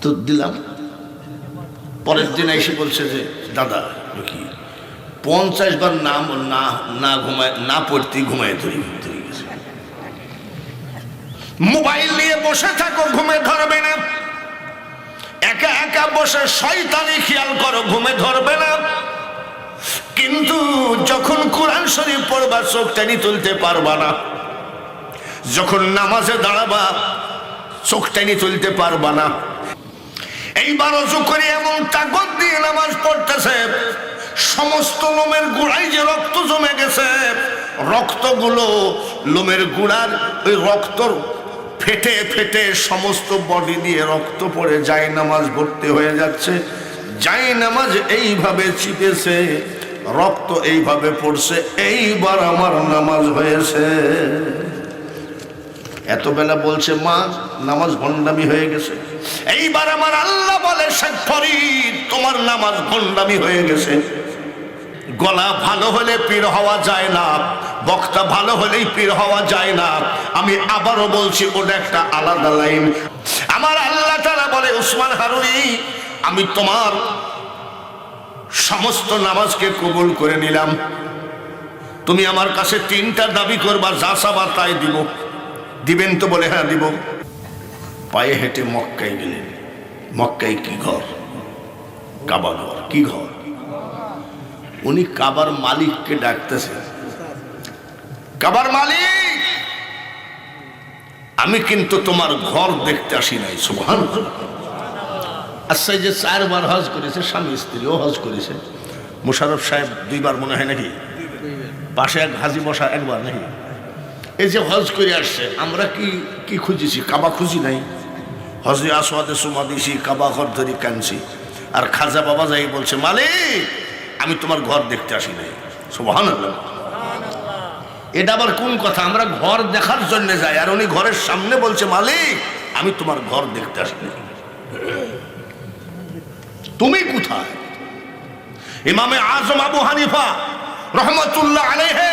তো দিলাম। পরের দিন এসে বলছে যে দাদা কি 50 বার নাম না ঘুমায় না পড়তে ঘুমায় ধরে গেছে। মোবাইল নিয়ে বসে থাকো, ঘুমে ধরবে না। একা একা বসে শয়তানি খেয়াল করো, ঘুমে ধরবে না। কিন্তু যখন কোরআন শরীফ পড়বা চোখ টেনে তুলতে পারবা না। যখন নামাজে দাঁড়াবা চোখ টেনে তুলতে পারবা না। এইবার অজু করে এমন তাকত দিয়ে নামাজ পড়তেছে, সমস্ত লোমের গোড়ায় যে রক্ত জমে গেছে, রক্তগুলো লোমের গোড়ার ওই রক্ত ফেটে ফেটে সমস্ত বডি দিয়ে রক্ত পড়ে যায় নামাজ ভর্তি হয়ে যাচ্ছে। যাই নামাজ এইভাবে চিপেছে, রক্ত এইভাবে পড়ছে, এইবার আমার নামাজ হয়েছে। এত বেলা বলছে মা নামাজ ভণ্ডামি হয়ে গেছে। এইবার আমার আল্লাহ বলে শেখ ফরিদ তোমার নামাজ ভণ্ডামি হয়ে গেছে। গলা ভালো হলে পীর হওয়া যায় না, বক্তা ভালো হলেই পীর হওয়া যায় না। আমি আবারও বলছি ওটা একটা আলাদা লাইন। আমার আল্লাহ তাআলা বলে উসমান হারুনি আমি তোমার সমস্ত নামাজকে কবুল করে নিলাম। তুমি আমার কাছে 3টা দাবি করবা, যা চাবা তাই দিব। দিবেন তো? বলে হ্যাঁ দিব। পায়ে হেঁটে মক্কায় গেলেন। মক্কায় কি ঘর? কাবা ঘর। কি ঘর? উনি কাবার মালিককে ডাকতেছেন, কাবার মালিক আমি কিন্তু তোমার ঘর দেখতে আসি নাই। সুবহানাল্লাহ। আচ্ছা যে 4 বার হজ করেছে, স্বামী স্ত্রীও হজ করেছে। মুশারফ সাহেব 2 বার মনে হয় নাকি? পাশে এক হাজি বসা 1 বার নাকি? এই যে হজ করে আসছে, আমরা কি খুঁজেছি? কাবা খুঁজি নাই। হজে আসওয়াদে সুমা দিছি, কাবা ঘর ধরি কানছি। আর খাজা বাবা যাই বলছে মালিক আমি তোমার ঘর দেখতে আসি নাই। সুবহানাল্লাহ। এটা আবার কোন কথা? আমরা ঘর দেখার জন্য যাই, আর উনি ঘরের সামনে বলছে মালিক আমি তোমার ঘর দেখতে আসি নাই। তুমি কোথায়? ইমামে আজম আবু হানিফা রহমাতুল্লাহ আলাইহি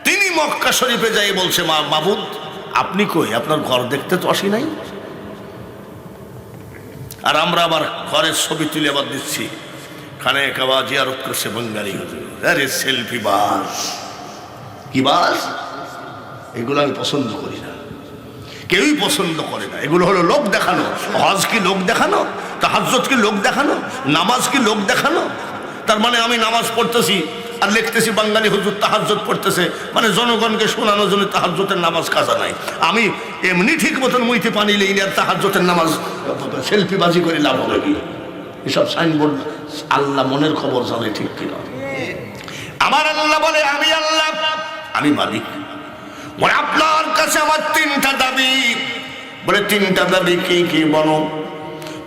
তিনি মক্কা শরীফে যাই বলছে মাবুদ আপনি কই? আপনার ঘর দেখতে তো আসি নাই। আর আমরা আবার ঘরের ছবি তুলে আবার দিচ্ছি। খানে কাবা জিয়ারত করছে বাঙালি হুজুর। আরে সেলফি বাস, কি বাস? এগুলো আমি পছন্দ করি না, কেউই পছন্দ করে না। এগুলো হলো লোক দেখানো। হজ কি লোক দেখানো? তাহাজ্জুদ কি লোক দেখানো? নামাজ কি লোক দেখানো? তার মানে আমি নামাজ পড়তেছি আর লিখতেছি বাঙালি হুজুর তাহাজ্জুদ পড়তেছে, মানে জনগণকে শোনানোর জন্য তাহাজ্জুদের নামাজ কাজা নাই। আমি এমনি ঠিক মতন মুইতে পানি লেই আর তাহাজ্জুদের নামাজ সেলফি বাজি করে লাভ হবে কি? এসব সাইনবোর্ড আল্লাহ মনের খবর জানে, ঠিক কিনা? আমার আল্লাহ বলে আমি আল্লাহ, আমি মালিক। বলে আপনার কাছে আমার 3টা দাবি। বলে 3টা দাবি কি কি বলো?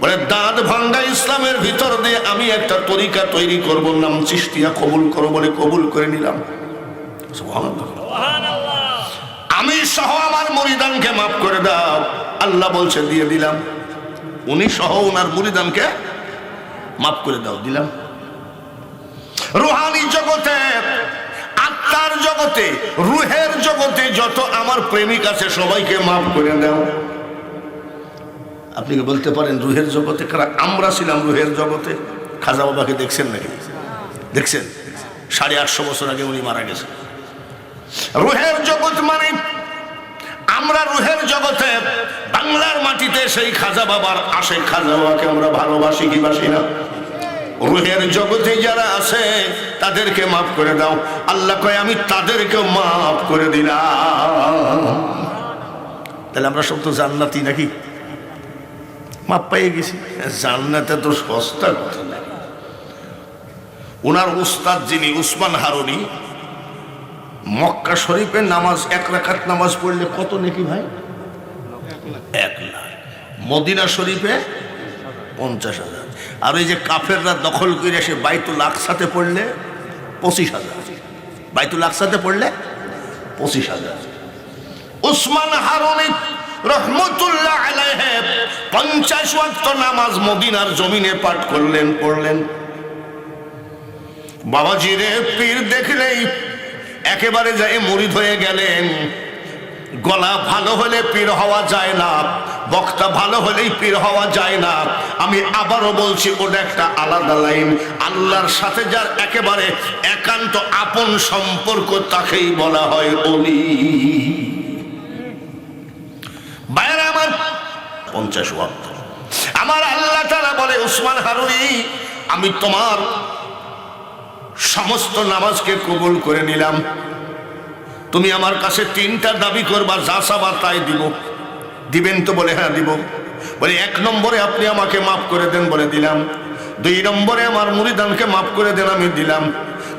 বলে দাঁত ভাঙ্গা ইসলামের ভিতর দিয়ে আমি একটা তরিকা তৈরি করব, নাম চিশতিয়া, কবুল করো। বলে কবুল করে নিলাম। সুবহানাল্লাহ। আমি সহ আমার মুরিদানকে মাফ করে দাও। আল্লাহ বলছে দিয়ে দিলাম। উনি সহ ওনার মুরিদানকে মাফ করে দাও, দিলাম। রুহানি জগতে, আত্মার জগতে, রুহের জগতে যত আমার প্রেমিক আছে সবাইকে মাফ করে দাও। আপনি বলতে পারেন রুহের জগতে কারা? আমরা ছিলাম রুহের জগতে। খাজা বাবাকে দেখছেন নাকি? দেখছেন? 850 বছর আগে উনি মারা গেছেন। রুহের জগৎ মানে আমরা রুহের জগতে বাংলার মাটিতে সেই খাজা বাবার আসে। খাজা বাবাকে আমরা ভালোবাসি কি বাসি না? রুহের জগতে যারা আছে তাদেরকে মাফ করে দাও। আল্লাহ কয় আমি তাদেরকেও মাফ করে দিলাম। তাহলে আমরা সব তো জান্নাতি নাকি? মাপ পেয়ে গেছি। জান্নাতে তো সস্তা কথা না। ওনার উস্তাদ যিনি উসমান হারুনি, মক্কা শরীফে নামাজ 1 রাকাত নামাজ পড়লে কত নেকি ভাই? 1 লাখ। মদিনা শরীফে 50,000। আর ওই যে কাফেররা দখল করে এসে বাইতুল আকসাতে পড়লে 25,000। বাইতুল আকসাতে পড়লে 25,000। উসমান হারুনি রহমতুল্লাহ আলাইহি 50 ওয়াক্ত নামাজ মদিনার জমিনে পাঠ করলেন, পড়লেন। বাবাজিরে পীর দেখলেই একেবারে যায় মুরিদ হয়ে গেলেন। গলা ভালো হলে পীর হওয়া যায় না, বক্তা ভালো হলেই পীর হওয়া যায় না। আমি আবারও বলছি, ওটা একটা আলাদা লাইন। আল্লাহর সাথে যার একেবারে একান্ত আপন সম্পর্ক তাকেই বলা হয় ওলি। বাইরে আমার 50 ওয়াক্ত আমার আল্লাহ তাআলা বলে, উসমান হারুনি, আমি তোমার সমস্ত নামাজকে কবুল করে নিলাম। তুমি আমার কাছে 3টা দাবি করবা, যা চাবা তাই দিব। দিবেন তো? বলে হ্যাঁ দিব। বলে 1 নম্বরে আপনি আমাকে মাফ করে দেন, বলে দিলাম। 2 নম্বরে আমার মুরিদানকে মাফ করে দেন, আমি দিলাম।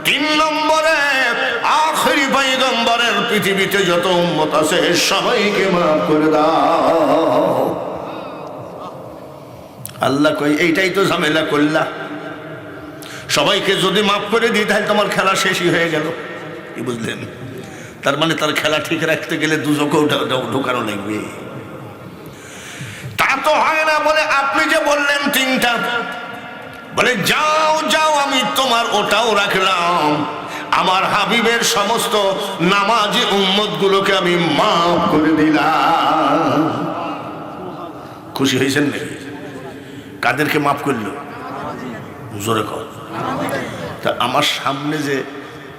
3 নম্বরে আখেরি পয়গম্বরের পৃথিবীতে যত উম্মত আছে সবাইকে মাফ করে দাও। আল্লাহ কই, এইটাই তো ঝামেলা করলা। সবাইকে যদি মাফ করে দিই তাহলে তোমার খেলা শেষই হয়ে গেল। কি বুঝলেন? তার মানে তার খেলা ঠিক রাখতে গেলে দুজকেও ঢোকানো লাগবে। তা তো হয় না। বলে আপনি যে বললেন 3টা, বলে যাও যাও, আমি তোমার ওটাও রাখলাম। আমার হাবিবের সমস্ত নামাজি উম্মত গুলোকে আমি মাফ করে দিলাম। খুশি হয়েছেন নাকি? কাদেরকে মাফ করলো? জোরে কর। তা আমার সামনে যে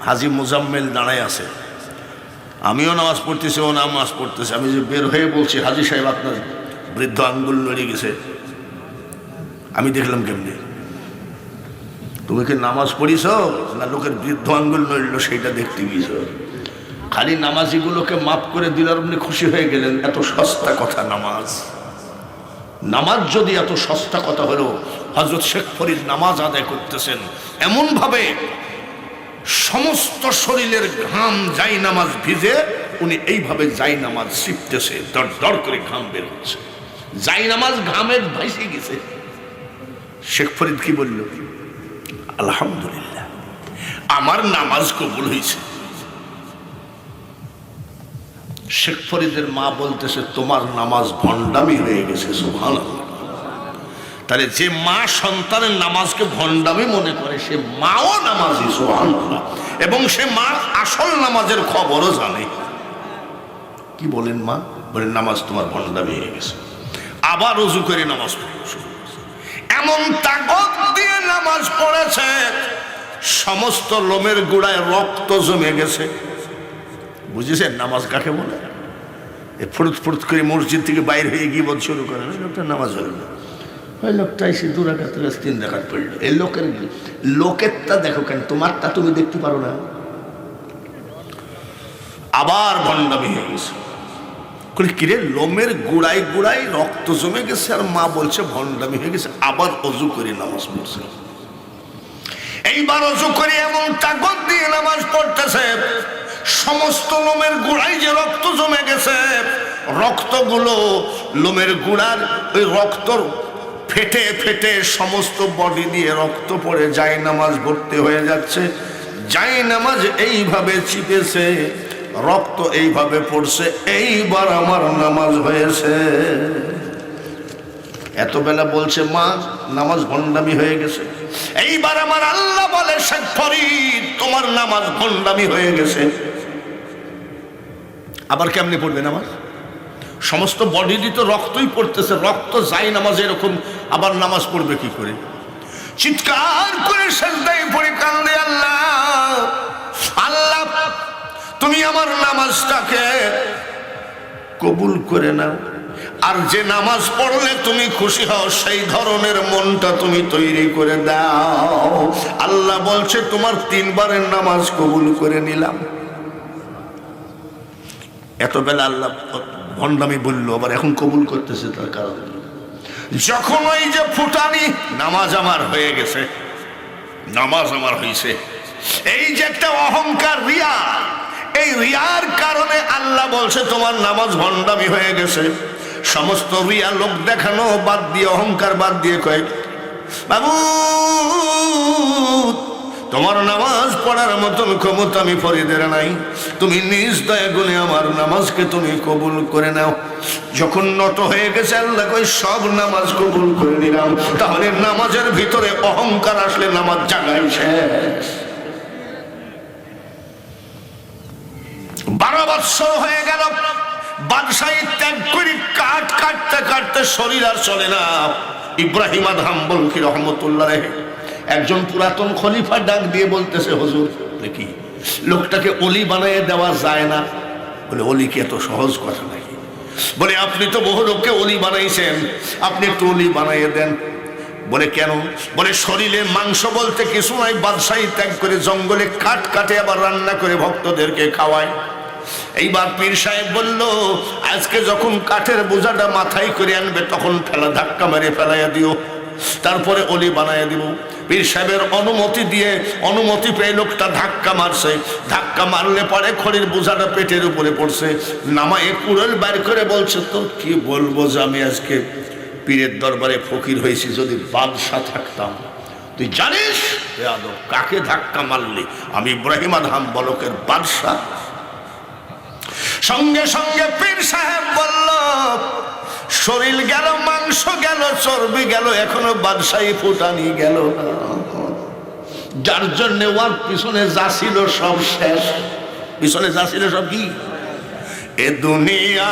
হাজী মুজাম্মেল দাঁড়ায় আছে, আমিও নামাজ পড়তেছি, ও নামাজ পড়তেছে। আমি যে বের হয়ে বলছি, হাজী সাহেব আপনার বৃদ্ধ আঙ্গুল নড়ে গেছে। আমি দেখলাম কেমনি? তুমি কি নামাজ পড়িছ না লোকের বৃদ্ধ আঙ্গুল নড়ল সেইটা দেখতে গিয়েছ? খালি নামাজিগুলোকে মাফ করে দিলার আপনি খুশি হয়ে গেলেন। এত সস্তা কথা নামাজ। নামাজ যদি এত সস্তা কথা হলো, হযরত শেখ ফরিদ নামাজ আদায় করতেছেন এমন ভাবে সমস্ত শরীরের ঘাম যাই নামাজ ভিজে, উনি এইভাবে যাই নামাজ শিখতেছে, দর দর করে ঘাম বের হচ্ছে, যাই নামাজ ঘামের ভাইসে গেছে। শেখ ফরিদ কি বলল? আলহামদুলিল্লাহ, আমার নামাজ কবুল হয়েছে। শেখ ফরিদের মা বলতেছে, তোমার নামাজ ভণ্ডামি হয়ে গেছে। সুবহানাল্লাহ। তাহলে যে মা সন্তানের নামাজকে ভণ্ডামি মনে করে, সে মাও নামাজি। সুবহানাল্লাহ। এবং সে মা আসল নামাজের খবরও জানে। কি বলেন মা? বলেন নামাজ তোমার ভণ্ডামি হয়ে গেছে। আবার ওযু করে নামাজ পড়ে, এমন তাকত দিয়ে নামাজ পড়েছে সমস্ত লোমের গোড়ায় রক্ত জমে গেছে। বুঝেছেন নামাজ কাকে বলে? ফুরুত ফুরুত করে মসজিদ থেকে বাইরে হয়ে গিয়ে বল শুরু করে, লোকটা নামাজ হলো না। ওই লোকটা এসে 2 রাকাত 3 রাকাত পড়লো। এই লোকেরটা দেখো কেন, তোমারটা তুমি দেখতে পারো না? আবার ভণ্ডামি হয়ে গেছে। কিরে, লোমের গোড়ায় গোড়ায় রক্ত জমে গেছে আর মা বলছে ভণ্ডামি হয়ে গেছে। আবার অজু করে নামাজ পড়ছে। এইবার অজু করে এমন তাকত দিয়ে নামাজ পড়তেছে, সমস্ত লোমের গোড়ায় যে রক্ত জমে গেছে, রক্তগুলো লোমের গোড়ার ওই রক্ত ফেটে ফেটে সমস্ত বডি দিয়ে রক্ত পড়ে যায় নামাজ ভর্তি হয়ে যাচ্ছে। যাই নামাজ এইভাবে চিপেছে, রক্ত এইভাবে পড়ছে। এইবার আমার নামাজ হয়েছে। এত বেলা বলছে মা নামাজ ভণ্ডামি হয়ে গেছে। এইবার আমার আল্লাহ বলে, শেখ ফরিদ তোমার নামাজ ভণ্ডামি হয়ে গেছে। আবার কেমনে পড়বে নামাজ? সমস্ত বডি দিয়ে তো রক্তই পড়তেছে, রক্ত যাই নামাজ এরকম, আবার নামাজ পড়বে কি করে? চিৎকার করে সিজদায় পড়ে কান্দে, আল্লাহ আল্লাহ তুমি আমার নামাজটাকে কবুল করে নাও, আর যে নামাজ পড়লে তুমি খুশি হও সেই ধরনের মনটা তুমি তৈরি করে দাও। আল্লাহ বলছে তোমার 3 বারের নামাজ কবুল করে নিলাম। এত বেলা আল্লাহ ভণ্ডামি বললো, আবার এখন কবুল করতেছে। তার কারণ যখন ওই যে ফুটানি নামাজ আমার হয়ে গেছে, নামাজ আমার হয়েছে, এই যে একটা অহংকার রিয়া, এই রিয়ার কারণে আল্লাহ বলছে তোমার নামাজ ভণ্ডামি হয়ে গেছে। সমস্ত রিয়া লোক দেখানো বাদ দিয়ে, অহংকার বাদ দিয়ে কয়, বাবু তোমার নামাজ পড়ার মতন ক্ষমতা আমি ফরিদের নাই, তুমি নিজ দয়া গুণে আমার নামাজকে তুমি কবুল করে নাও। যখন নত হয়ে গেছে আল্লাহ কই সব নামাজ কবুল করে নিলাম। তাহলে নামাজের ভিতরে অহংকার আসলে নামাজ জাগাই শেষ। 12 বৎসর হয়ে গেল, বাদশাহী ত্যাগ করে কাঠ কাটতে কাটতে শরীর আর চলে না। ইব্রাহিম আদহাম বলকি রহমতুল্লাহ একজন পুরাতন খলিফা ডাক দিয়ে বলতেছে, হুজুর দেখি লোকটাকে অলি বানিয়ে দেওয়া যায় না? বলে অলি কি এত সহজ কথা নাকি? বলে আপনি তো বহু লোককে অলি বানাইছেন, আপনি একটু অলি বানাইয়ে দেন। বলে কেন? বলে শরীরে মাংস বলতে কিছু নাই, বাদশাহী ত্যাগ করে জঙ্গলে কাঠ কাটে আবার রান্না করে ভক্তদেরকে খাওয়ায়। এইবার পীর সাহেব বলল, আজকে যখন কাঠের বোঝাটা মাথায় করে আনবে তখন ধাক্কা মেরে ফেলাইয়া দিও, তারপরে অলি বানাইয়া দিব। পীর সাহেবের অনুমতি পেয়ে লোকটা ধাক্কা মারছে। ধাক্কা মারলে পরে খড়ির বোঝাটা পেটের উপরে পড়ছে। নামায়ে কুড়াল বাইর করে বলছে, তো কি বলবো যে আমি আজকে পীরের দরবারে ফকির হয়েছি, যদি বাদশাহ থাকতাম। তুই জানিস কাকে ধাক্কা মারলি? আমি ইব্রাহিম আদহাম বলকের বাদশাহ। সঙ্গে সঙ্গে পীর সাহেব বলল, শরীর গেল, মাংস গেল, চর্বি গেল, এখনো বাদশাহী ফুটানি গেল না। যার জন্য ওর পিছনে যা ছিল সব শেষ। পিছনে যা ছিল সব কি? এ দুনিয়া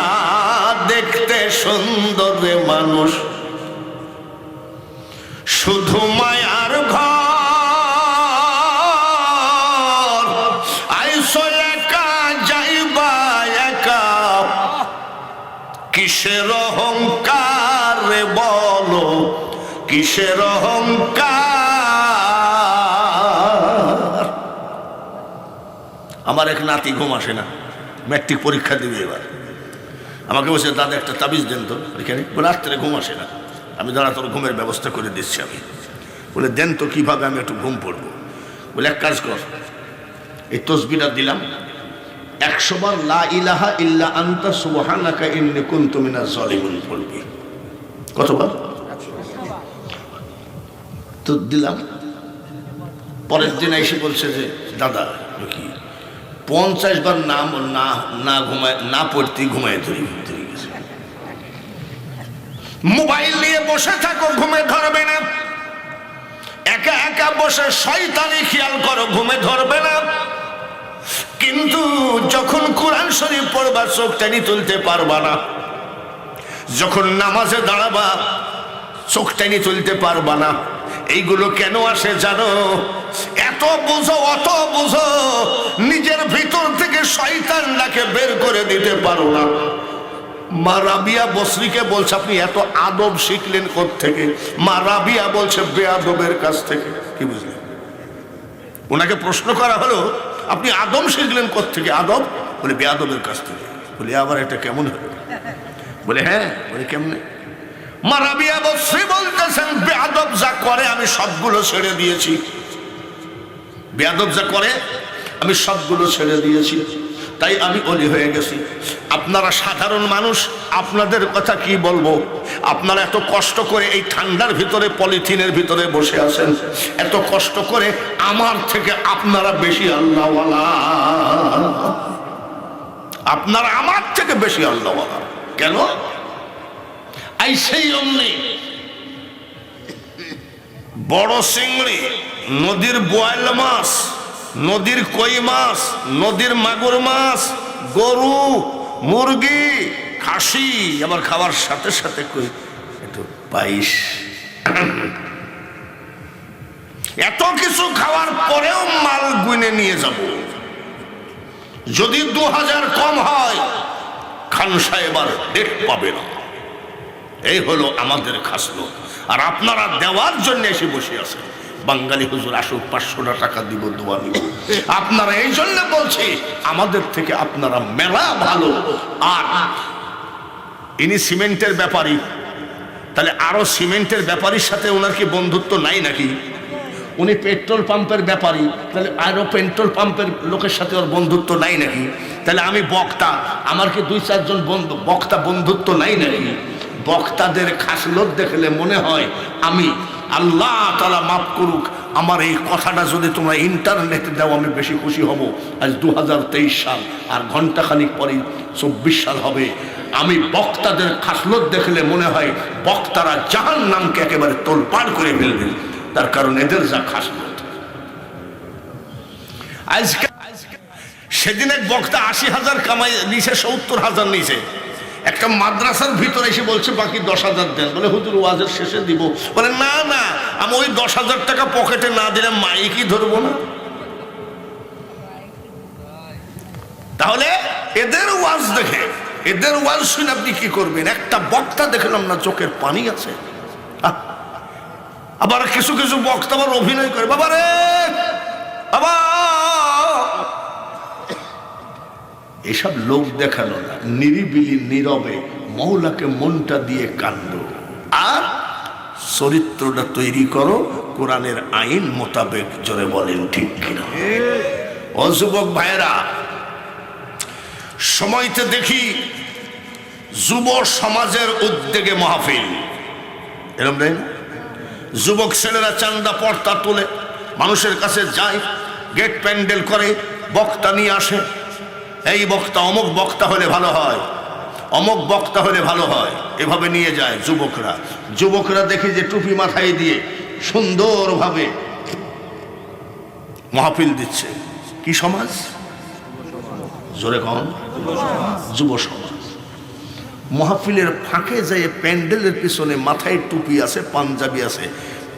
দেখতে সুন্দর রে মানুষ, শুধু মায়ার ঘর, আইসো একা যাইবা একা, কিসের অহংকার রে বলো, কিসের অহংকার। আমার এক নাতি ঘুম আসে না, ম্যাট্রিক পরীক্ষা দিবে এবার। আমাকে বলছে, দাদা একটা তাবিজ দেন তো এখানে। বলে রাত্রে ঘুম আসে না। আমি দাঁড়া তোর ঘুমের ব্যবস্থা করে দিচ্ছি আমি। বলে দেন তো কিভাবে আমি একটু ঘুম পড়বো। বলে এক কাজ কর, এই তসবিহটা দিলাম, 100 বার লা ইলাহা ইল্লা আনতা সুবহানাকা ইন্নী কুনতু মিনাজ জালিমিন পড়বি। কতবার? তো দিলাম। পরের দিন এসে বলছে যে দাদা কি 50 বার নাম না ঘুমায় না পড়তে ঘুমায় ধরে গেছে। মোবাইল নিয়ে বসে থাকো, ঘুমে ধরবে না। একা একা বসে শয়তানি খেয়াল করো, ঘুমে ধরবে না। কিন্তু যখন কোরআন শরীফ পড়বা চোখ টেনে তুলতে পারবা না। যখন নামাজে দাঁড়াবা চোখ টেনে তুলতে পারবা না। এইগুলো কেন আসে জানো? এত বুঝো, অত বুঝো, নিজের ভিতর থেকে শয়তানটাকে বের করে দিতে পারো না। মা রাবিয়া বসরিকে বলছে, আপনি এত আদব শিখলেন কোত্থেকে? মা রাবিয়া বলছে, বেয়াদবের কাছ থেকে। কি বুঝলেন? ওনাকে প্রশ্ন করা হলো, আপনি আদব শিখলেন কোত্থেকে? আদব? বলে বেয়াদবের কাছ থেকে। বলে আবার এটা কেমন হলো? বলে হ্যাঁ। বলে কেমনে? মা রাবিয়া বসরি বলতেছেন, বেয়াদব যা করে আমি সবগুলো ছেড়ে দিয়েছি। বেয়াদব যা করে আমি সবগুলো ছেড়ে দিয়েছি, তাই আমি অলি হয়ে গেছি। আপনারা সাধারণ মানুষ, আপনাদের কথা কি বলবো? আপনারা এত কষ্ট করে এই ঠান্ডার ভিতরে পলিথিনের ভিতরে বসে আছেন, এত কষ্ট করে, আমার থেকে আপনারা বেশি আল্লাহওয়ালা। আপনারা আমার থেকে বেশি আল্লাহওয়ালা। কেন? এই সেই অমনি বড় চিংড়ি, নদীর বোয়াল মাছ, নদীর কই মাছ, নদীর মাগুর মাছ, গরু, মুরগি, খাসি, আবার খাওয়ার সাথে সাথে কই একটু পাইস। এত কিছু খাওয়ার পরেও মাল গুনে নিয়ে যাব। যদি 2000 কম হয় খান সাহেব আর ডেট পাবে না। এই হলো আমাদের খাসলত। আর আপনারা দেওয়ার জন্য এসে বসে আছেন। বাঙালি হুজুর আসুক, 500 টাকা দিব, দোয়া নিব। আপনারা এই জন্য বলছি, আমাদের থেকে আপনারা মেলা ভালো। আর ইনি সিমেন্টের ব্যাপারী, তাহলে আরো সিমেন্টের ব্যাপারীর সাথে ওনার কি বন্ধুত্ব নাই নাকি? উনি পেট্রোল পাম্পের ব্যাপারী, তাহলে আরো পেট্রোল পাম্পের লোকের সাথে ওর বন্ধুত্ব নাই নাকি? তাহলে আমি বক্তা, আমার কি 2-4 জন বক্তা বন্ধুত্ব নাই নাকি? বক্তাদের খাসলত দেখলে মনে হয় আমি, আল্লাহ তাআলা মাফ করুক, আমার এই কথাটা যদি তোমরা ইন্টারনেটে দাও আমি বেশি খুশি হব। আজ 2023 সাল, আর ঘন্টাখানিক পরে 24 সাল হবে। আমি বক্তাদের খাসলত দেখলে মনে হয় বক্তারা জাহান্নামকে একেবারে তোলপাড় করে ফেলবেন। তার কারণ এদের যা খাসলত। আজকে সেদিন এক বক্তা 80,000 কামাই নিছে, 70,000 নিছে। একটা মাদ্রাসার ভিতরে এসে বলছে বাকি 10,000 দেন। বলে হুজুর ওয়াজের শেষে দিব। বলে না না, আমি ওই 10,000 টাকা পকেটে না দিলে মাইকই ধরবো না। তাহলে এদের ওয়াজ দেখে, এদের ওয়াজ শুনে আপনি কি করবেন? একটা বক্তা দেখলাম না চোখের পানি আছে। আবার কিছু কিছু বক্তা আবার অভিনয় করে, বাবা রে বাবা। এসব লোক দেখানো না, নিরিবিলি নীরবে মৌলাকে মনটা দিয়ে কান্দ আর চরিত্রটা তৈরি করো কোরআনের আইন মোতাবেক। জোরে বলেন ঠিক কিনা? ও যুবক ভাইয়েরা, সময়তে দেখি যুব সমাজের উদ্যোগে মাহফিল, এরকম তাই না? যুবক ছেলেরা চান্দা পর্দা তুলে মানুষের কাছে যায়, গেট প্যান্ডেল করে, বক্তা নিয়ে আসে। এই বক্তা অমুক বক্তা হলে ভালো হয়, অমুক বক্তা হলে ভালো হয়, এভাবে নিয়ে যায় যুবকরা। যুবকরা দেখি যে টুপি মাথায় দিয়ে সুন্দরভাবে মাহফিল দিচ্ছে। কি সমাজ? জোরে কন, যুব সমাজ। মাহফিলের ফাঁকে যায় প্যান্ডেলের পিছনে মাথায় টুপি আছে, পাঞ্জাবি আছে,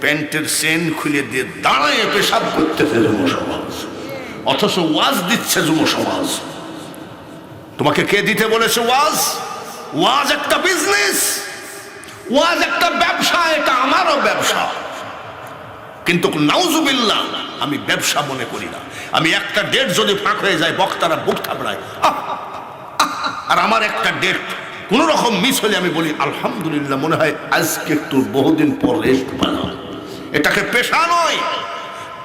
প্যান্টের চেন খুলে দিয়ে দাঁড়ায় পেশাব করতেছে যুব সমাজ। অথচ ওয়াজ দিচ্ছে যুব সমাজ। তোমাকে কে দিতে বলেছে ওয়াজ? ওয়াজ একটা বিজনেস, ওয়াজ একটা ব্যবসা। এটা আমারও ব্যবসা, কিন্তু নাউজুবিল্লাহ আমি ব্যবসা মনে করি না। আমি একটা ডেট যদি ফাঁক হয়ে যায় বক্তারা বুক থাপড়ায়, আর আমার একটা ডেট কোন রকম মিস হলে আমি বলি আলহামদুলিল্লাহ, মনে হয় আজকে একটু বহুদিন পর রেস্ট পেলাম। এটাকে পেশা নয়।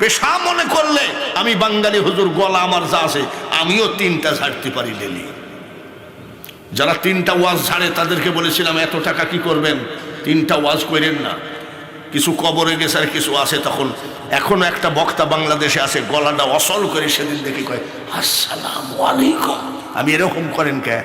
পেশা মনে করলে আমি বাঙালি হুজুর, গলা আমার যা আছে আমিও 3টা ঝাড়তে পারি ডেলি। যারা 3টা ওয়াজ ঝাড়ে তাদেরকে বলেছিলাম এত টাকা কি করবেন, 3টা ওয়াজ করেন না। কিছু কবরে গেছে আর কিছু আছে। তখন এখনো একটা বক্তা বাংলাদেশে আছে, গলাটা অসল করে সেদিন দেখি কয় আসসালামু আলাইকুম। আমি এরকম করেন কে?